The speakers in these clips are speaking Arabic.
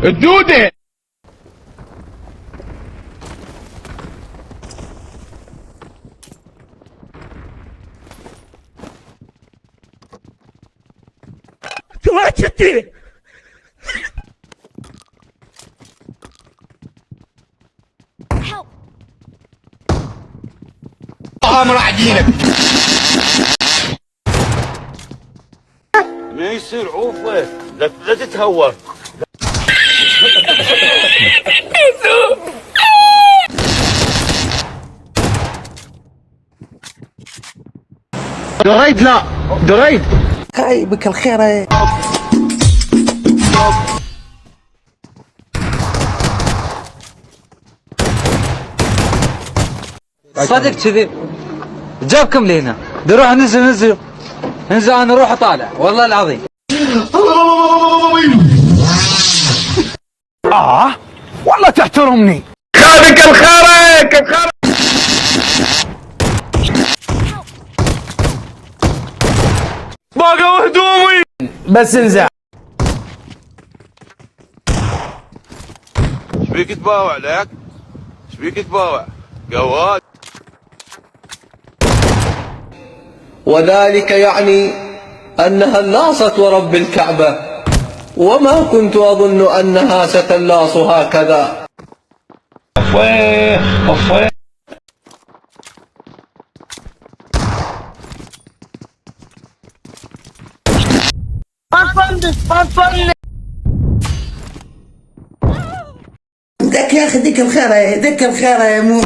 الدودة. ما شتي ما راح اجيلك. ما يصير عوفة، لا تتهور. دريد لا دريد. هاي بك الخير. صدق كذي جابكم لهنا نروح ننزل انا اروح اطالع والله العظيم. والله تحترمني. خابك الخارك باقوا هدومي بس انزع. شبيك تباوع لك؟ شبيك تباوع؟ قواد. وذلك يعني أنها لاصت ورب الكعبة، وما كنت أظن أنها ستلاص هكذا. دك يا اخي ديك الخير ديك الخير مو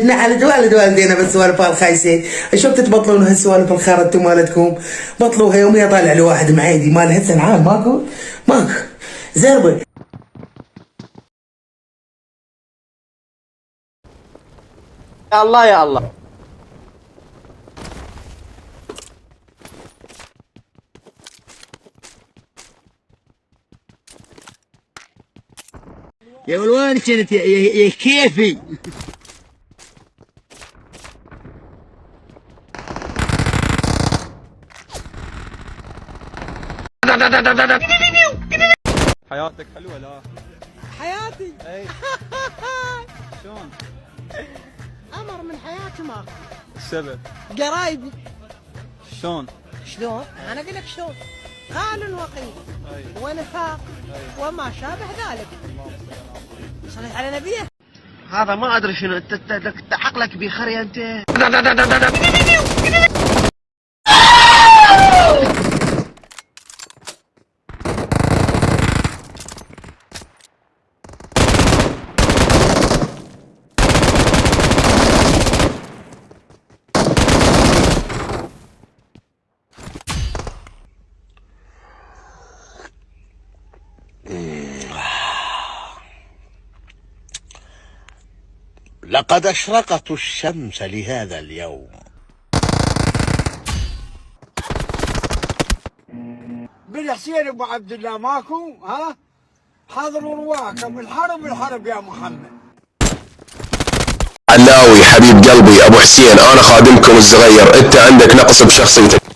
نحلت والد والدينا بالسوالف الخايسين. شو بتتبطلون هالسوالف الخير انتم مالتكم؟ بطلوها يوميا طالع لي واحد معيدي مال هث عام ماكو زربه. يا الله يا الله. يا ولوان كنت يا كيفي. حياتك حلوة لا؟ حياتي اي شلون؟ امر من حياتي ماكو. السبب؟ قرايبي. شلون؟ شلون؟ انا اقول لك شلون. خال وقيل ونفاق وما شابه ذلك. صليت على نبيه. هذا ما ادري شنو انت عقلك بخري انت. لقد أشرقت الشمس لهذا اليوم. بالحسين ابو عبد الله ماكو ها؟ حضروا رواكم الحرب يا محمد. علاوي حبيب قلبي ابو حسين، انا خادمكم الصغير، انت عندك نقص بشخصيتك.